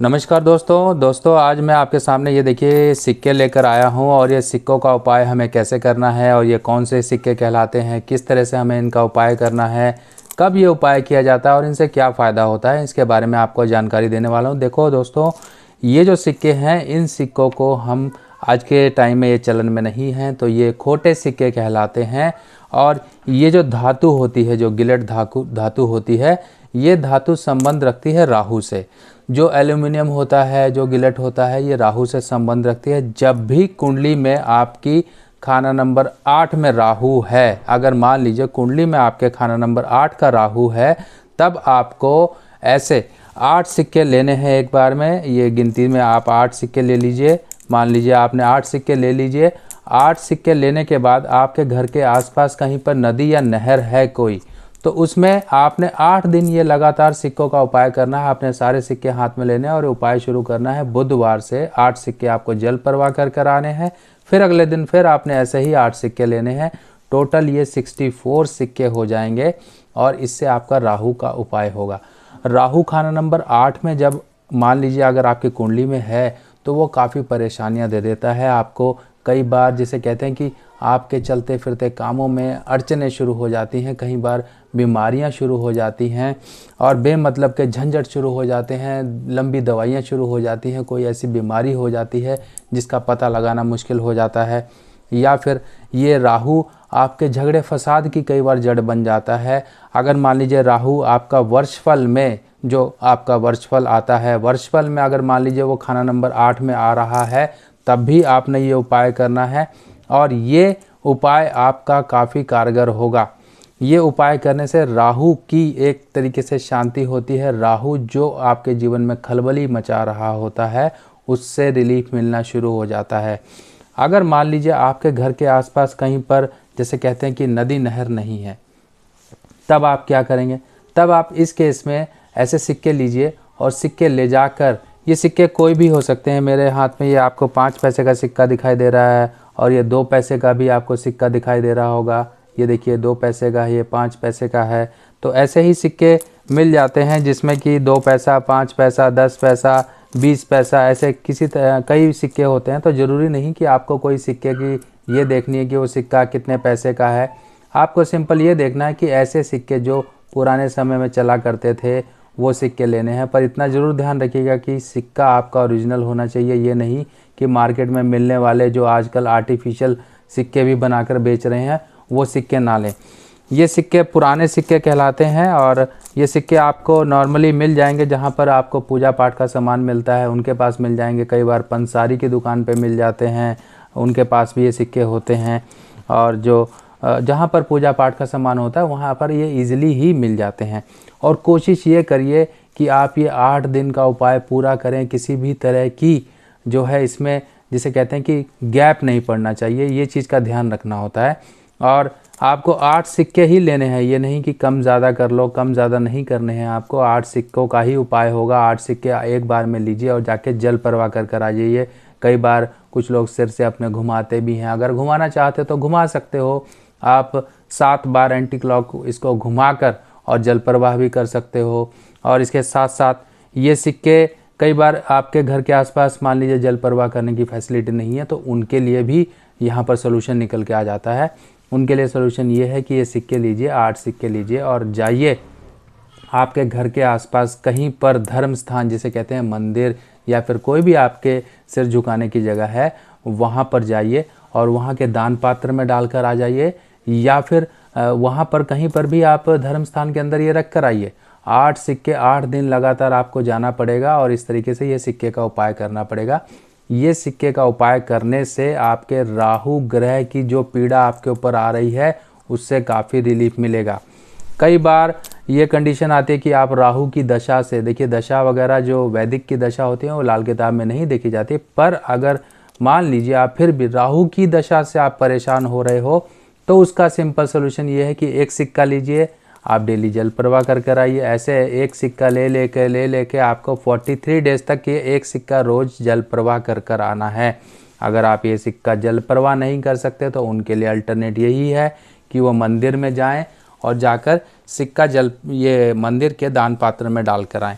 नमस्कार दोस्तों आज मैं आपके सामने ये देखिए सिक्के लेकर आया हूँ और ये सिक्कों का उपाय हमें कैसे करना है और ये कौन से सिक्के कहलाते हैं, किस तरह से हमें इनका उपाय करना है, कब ये उपाय किया जाता है और इनसे क्या फ़ायदा होता है, इसके बारे में आपको जानकारी देने वाला हूँ। देखो दोस्तों, ये जो सिक्के हैं इन सिक्कों को हम आज के टाइम में ये चलन में नहीं हैं, तो ये खोटे सिक्के कहलाते हैं। और ये जो धातु होती है, जो गिलेट धातु होती है, ये धातु संबंध रखती है राहु से। जो एल्यूमिनियम होता है, जो गिलेट होता है, ये राहु से संबंध रखती है। जब भी कुंडली में आपकी खाना नंबर 8 में राहु है, अगर मान लीजिए कुंडली में आपके खाना नंबर 8 का राहु है, तब आपको ऐसे 8 सिक्के लेने हैं एक बार में। ये गिनती में आप 8 सिक्के ले लीजिए। मान लीजिए आपने 8 सिक्के ले लीजिए। 8 सिक्के लेने के बाद आपके घर के आसपास कहीं पर नदी या नहर है कोई, तो उसमें आपने 8 दिन ये लगातार सिक्कों का उपाय करना है। आपने सारे सिक्के हाथ में लेने हैं और उपाय शुरू करना है। बुधवार से 8 सिक्के आपको जल प्रवाह कर कर आने हैं। फिर अगले दिन फिर आपने ऐसे ही 8 सिक्के लेने हैं। टोटल ये 64 सिक्के हो जाएंगे और इससे आपका राहु का उपाय होगा। राहु खाना नंबर 8 में जब मान लीजिए अगर आपकी कुंडली में है, तो वो काफ़ी परेशानियां दे देता है आपको। कई बार जिसे कहते हैं कि आपके चलते फिरते कामों में अड़चनें शुरू हो जाती हैं, कई बार बीमारियां शुरू हो जाती हैं और बेमतलब के झंझट शुरू हो जाते हैं, लंबी दवाइयां शुरू हो जाती हैं, कोई ऐसी बीमारी हो जाती है जिसका पता लगाना मुश्किल हो जाता है। या फिर ये राहु आपके झगड़े फसाद की कई बार जड़ बन जाता है। अगर मान लीजिए राहु आपका वर्षफल में, जो आपका वर्षफल आता है, वर्षफल में अगर मान लीजिए वो खाना नंबर 8 में आ रहा है, तब भी आपने ये उपाय करना है और ये उपाय आपका काफ़ी कारगर होगा। ये उपाय करने से राहु की एक तरीके से शांति होती है। राहु जो आपके जीवन में खलबली मचा रहा होता है, उससे रिलीफ मिलना शुरू हो जाता है। अगर मान लीजिए आपके घर के आसपास कहीं पर जैसे कहते हैं कि नदी नहर नहीं है, तब आप क्या करेंगे? तब आप इस केस में ऐसे सिक्के लीजिए और सिक्के ले जाकर, ये सिक्के कोई भी हो सकते हैं। मेरे हाथ में ये आपको 5 पैसे का सिक्का दिखाई दे रहा है और ये 2 पैसे का भी आपको सिक्का दिखाई दे रहा होगा। ये देखिए 2 पैसे का, ये 5 पैसे का है। तो ऐसे ही सिक्के मिल जाते हैं जिसमें कि 2 पैसा, 5 पैसा, 10 पैसा, 20 पैसा, ऐसे किसी तरह कई सिक्के होते हैं। तो ज़रूरी नहीं कि आपको कोई सिक्के की ये देखनी है कि वो सिक्का कितने पैसे का है। आपको सिंपल ये देखना है कि ऐसे सिक्के जो पुराने समय में चला करते थे, वो सिक्के लेने हैं। पर इतना ज़रूर ध्यान रखिएगा कि सिक्का आपका ओरिजिनल होना चाहिए। ये नहीं कि मार्केट में मिलने वाले जो आजकल आर्टिफिशियल सिक्के भी बनाकर बेच रहे हैं, वो सिक्के ना लें। ये सिक्के पुराने सिक्के कहलाते हैं और ये सिक्के आपको नॉर्मली मिल जाएंगे जहाँ पर आपको पूजा पाठ का सामान मिलता है, उनके पास मिल जाएंगे। कई बार पंसारी की दुकान पे मिल जाते हैं, उनके पास भी ये सिक्के होते हैं। और जो जहाँ पर पूजा पाठ का सामान होता है, वहाँ पर ये ईज़िली ही मिल जाते हैं। और कोशिश ये करिए कि आप ये 8 दिन का उपाय पूरा करें। किसी भी तरह की जो है इसमें जिसे कहते हैं कि गैप नहीं पड़ना चाहिए, ये चीज़ का ध्यान रखना होता है। और आपको 8 सिक्के ही लेने हैं, ये नहीं कि कम ज़्यादा कर लो, कम ज़्यादा नहीं करने हैं। आपको 8 सिक्कों का ही उपाय होगा। 8 सिक्के एक बार में लीजिए और जाके जल प्रवाह कर कर आ जाइए। कई बार कुछ लोग सिर से अपने घुमाते भी हैं, अगर घुमाना चाहते तो घुमा सकते हो। आप 7 बार एंटी क्लॉक इसको घुमाकर और जल प्रवाह भी कर सकते हो। और इसके साथ साथ ये सिक्के कई बार आपके घर के आसपास मान लीजिए जल प्रवाह करने की फैसिलिटी नहीं है, तो उनके लिए भी यहाँ पर सोल्यूशन निकल के आ जाता है। उनके लिए सोल्यूशन ये है कि ये सिक्के लीजिए, 8 सिक्के लीजिए और जाइए आपके घर के आसपास कहीं पर धर्म स्थान जिसे कहते हैं मंदिर या फिर कोई भी आपके सिर झुकाने की जगह है, वहाँ पर जाइए और वहाँ के दान पात्र में डालकर आ जाइए। या फिर वहाँ पर कहीं पर भी आप धर्म स्थान के अंदर ये रख कर आइए। 8 सिक्के 8 दिन लगातार आपको जाना पड़ेगा और इस तरीके से ये सिक्के का उपाय करना पड़ेगा। ये सिक्के का उपाय करने से आपके राहु ग्रह की जो पीड़ा आपके ऊपर आ रही है, उससे काफ़ी रिलीफ मिलेगा। कई बार ये कंडीशन आती है कि आप राहु की दशा से, देखिए दशा वगैरह जो वैदिक की दशा होती है वो लाल किताब में नहीं देखी जाती, पर अगर मान लीजिए आप फिर भी राहु की दशा से आप परेशान हो रहे हो, तो उसका सिंपल सोल्यूशन ये है कि एक सिक्का लीजिए, आप डेली जल प्रवाह कर कर आइए। ऐसे एक सिक्का ले लेके आपको 43 डेज तक ये एक सिक्का रोज़ जल प्रवाह कर कर आना है। अगर आप ये सिक्का जल प्रवाह नहीं कर सकते तो उनके लिए अल्टरनेट यही है कि वो मंदिर में जाएं और जाकर सिक्का ये मंदिर के दान पात्र में डाल कर आएँ।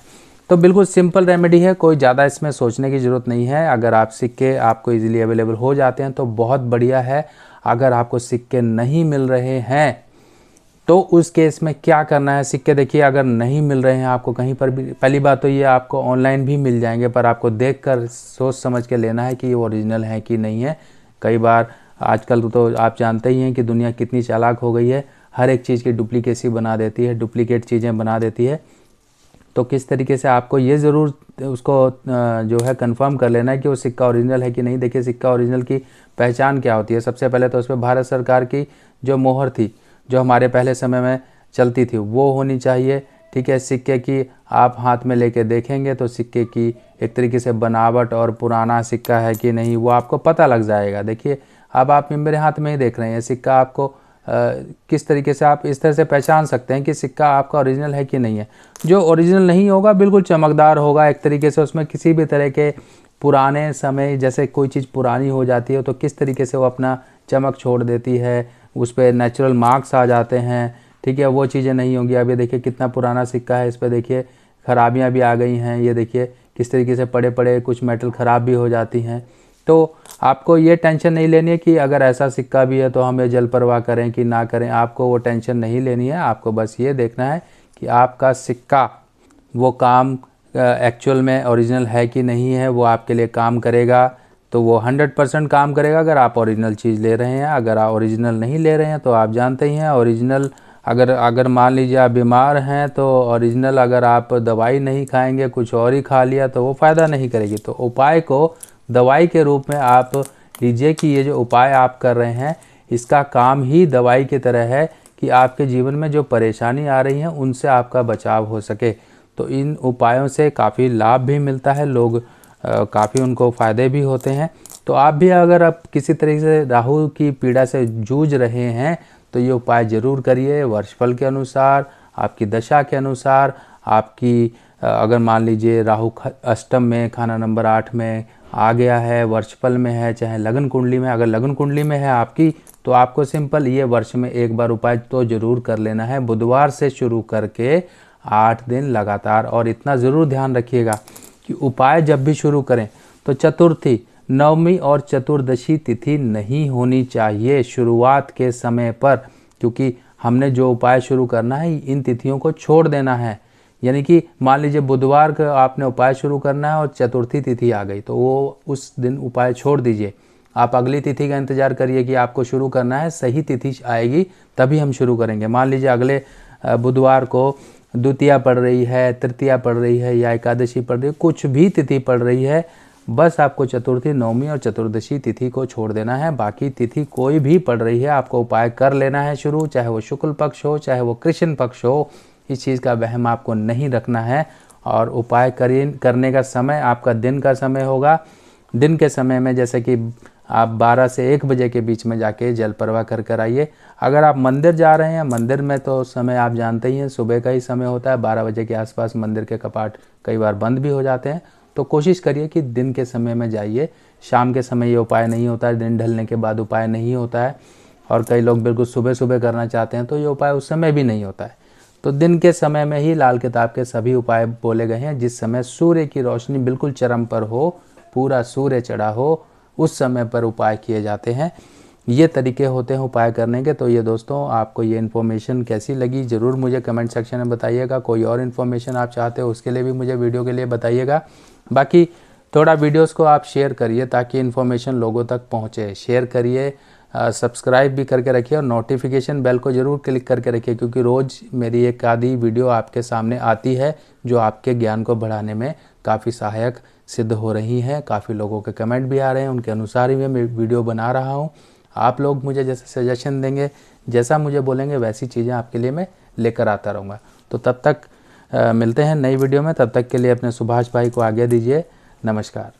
तो बिल्कुल सिंपल रेमेडी है, कोई ज़्यादा इसमें सोचने की ज़रूरत नहीं है। अगर आप सिक्के आपको इजीली अवेलेबल हो जाते हैं तो बहुत बढ़िया है। अगर आपको सिक्के नहीं मिल रहे हैं तो उस केस में क्या करना है। सिक्के देखिए अगर नहीं मिल रहे हैं आपको कहीं पर भी, पहली बात तो ये आपको ऑनलाइन भी मिल जाएंगे, पर आपको देखकर सोच समझ के लेना है कि ये ओरिजिनल है कि नहीं है। कई बार आजकल तो आप जानते ही हैं कि दुनिया कितनी चालाक हो गई है, हर एक चीज़ की डुप्लीकेसी बना देती है, डुप्लीकेट चीज़ें बना देती है। तो किस तरीके से आपको ये ज़रूर उसको जो है कंफर्म कर लेना है कि वो सिक्का ओरिजिनल है कि नहीं। देखिए सिक्का ओरिजिनल की पहचान क्या होती है। सबसे पहले तो उस पर भारत सरकार की जो मोहर थी, जो हमारे पहले समय में चलती थी, वो होनी चाहिए। ठीक है, सिक्के की आप हाथ में लेके देखेंगे तो सिक्के की एक तरीके से बनावट और पुराना सिक्का है कि नहीं वो आपको पता लग जाएगा। देखिए अब आप मेरे हाथ में ही देख रहे हैं सिक्का, आपको किस तरीके से आप इस तरह से पहचान सकते हैं कि सिक्का आपका ओरिजिनल है कि नहीं है। जो ओरिजिनल नहीं होगा बिल्कुल चमकदार होगा, एक तरीके से उसमें किसी भी तरह के पुराने समय, जैसे कोई चीज़ पुरानी हो जाती है तो किस तरीके से वो अपना चमक छोड़ देती है, उस पर नेचुरल मार्क्स आ जाते हैं। ठीक है, वो चीज़ें नहीं होंगी। अब ये देखिए कितना पुराना सिक्का है, इस पर देखिए खराबियाँ भी आ गई हैं। ये देखिए किस तरीके से पड़े पड़े कुछ मेटल ख़राब भी हो जाती हैं। तो आपको ये टेंशन नहीं लेनी है कि अगर ऐसा सिक्का भी है तो हम ये जल परवाह करें कि ना करें, आपको वो टेंशन नहीं लेनी है। आपको बस ये देखना है कि आपका सिक्का वो काम एक्चुअल में ओरिजिनल है कि नहीं है, वो आपके लिए काम करेगा तो वो 100% काम करेगा अगर आप ओरिजिनल चीज़ ले रहे हैं। अगर आप ओरिजिनल नहीं ले रहे हैं तो आप जानते ही हैं ओरिजिनल, अगर मान लीजिए आप बीमार हैं तो ओरिजिनल अगर आप दवाई नहीं खाएंगे, कुछ और ही खा लिया तो वो फ़ायदा नहीं करेगी। तो उपाय को दवाई के रूप में आप लीजिए कि ये जो उपाय आप कर रहे हैं इसका काम ही दवाई की तरह है कि आपके जीवन में जो परेशानी आ रही है उनसे आपका बचाव हो सके। तो इन उपायों से काफ़ी लाभ भी मिलता है, लोग काफ़ी उनको फ़ायदे भी होते हैं। तो आप भी अगर आप किसी तरीके से राहु की पीड़ा से जूझ रहे हैं तो ये उपाय ज़रूर करिए। वर्षफल के अनुसार, आपकी दशा के अनुसार, आपकी अगर मान लीजिए राहु अष्टम में, खाना नंबर 8 में आ गया है, वर्षफल में है, चाहे लगन कुंडली में, अगर लगन कुंडली में है आपकी तो आपको सिंपल ये वर्ष में एक बार उपाय तो ज़रूर कर लेना है, बुधवार से शुरू करके 8 दिन लगातार। और इतना ज़रूर ध्यान रखिएगा कि उपाय जब भी शुरू करें तो चतुर्थी, नवमी और चतुर्दशी तिथि नहीं होनी चाहिए शुरुआत के समय पर, क्योंकि हमने जो उपाय शुरू करना है इन तिथियों को छोड़ देना है। यानी कि मान लीजिए बुधवार का आपने उपाय शुरू करना है और चतुर्थी तिथि आ गई तो वो उस दिन उपाय छोड़ दीजिए। आप अगली तिथि का इंतज़ार करिए कि आपको शुरू करना है, सही तिथि आएगी तभी हम शुरू करेंगे। मान लीजिए अगले बुधवार को द्वितीया पड़ रही है, तृतीया पड़ रही है या एकादशी पड़ रही है, कुछ भी तिथि पड़ रही है, बस आपको चतुर्थी, नवमी और चतुर्दशी तिथि को छोड़ देना है। बाकी तिथि कोई भी पड़ रही है आपको उपाय कर लेना है शुरू, चाहे वो शुक्ल पक्ष हो चाहे वो कृष्ण पक्ष हो। इस चीज़ का वहम आपको नहीं रखना है। और उपाय करने का समय आपका दिन का समय होगा। दिन के समय में जैसे कि आप 12 से 1 बजे के बीच में जाके जल प्रवाह कर आइए। अगर आप मंदिर जा रहे हैं, मंदिर में तो समय आप जानते ही हैं सुबह का ही समय होता है, 12 बजे के आसपास मंदिर के कपाट कई बार बंद भी हो जाते हैं। तो कोशिश करिए कि दिन के समय में जाइए, शाम के समय ये उपाय नहीं होता है, दिन ढलने के बाद उपाय नहीं होता है। और कई लोग बिल्कुल सुबह सुबह करना चाहते हैं तो ये उपाय उस समय भी नहीं होता है। तो दिन के समय में ही लाल किताब के सभी उपाय बोले गए हैं। जिस समय सूर्य की रोशनी बिल्कुल चरम पर हो, पूरा सूर्य चढ़ा हो, उस समय पर उपाय किए जाते हैं। ये तरीके होते हैं उपाय करने के। तो ये दोस्तों आपको ये इन्फॉर्मेशन कैसी लगी ज़रूर मुझे कमेंट सेक्शन में बताइएगा। कोई और इन्फॉर्मेशन आप चाहते हो उसके लिए भी मुझे वीडियो के लिए बताइएगा। बाकी थोड़ा वीडियोस को आप शेयर करिए ताकि इन्फॉर्मेशन लोगों तक पहुँचे। शेयर करिए, सब्सक्राइब भी करके रखिए और नोटिफिकेशन बेल को ज़रूर क्लिक करके रखिए, क्योंकि रोज़ मेरी एक आधी वीडियो आपके सामने आती है जो आपके ज्ञान को बढ़ाने में काफ़ी सहायक सिद्ध हो रही हैं। काफ़ी लोगों के कमेंट भी आ रहे हैं, उनके अनुसार ही मैं वीडियो बना रहा हूँ। आप लोग मुझे जैसे सजेशन देंगे, जैसा मुझे बोलेंगे वैसी चीज़ें आपके लिए मैं लेकर आता रहूँगा। तो तब तक मिलते हैं नई वीडियो में। तब तक के लिए अपने सुभाष भाई को आज्ञा दीजिए। नमस्कार।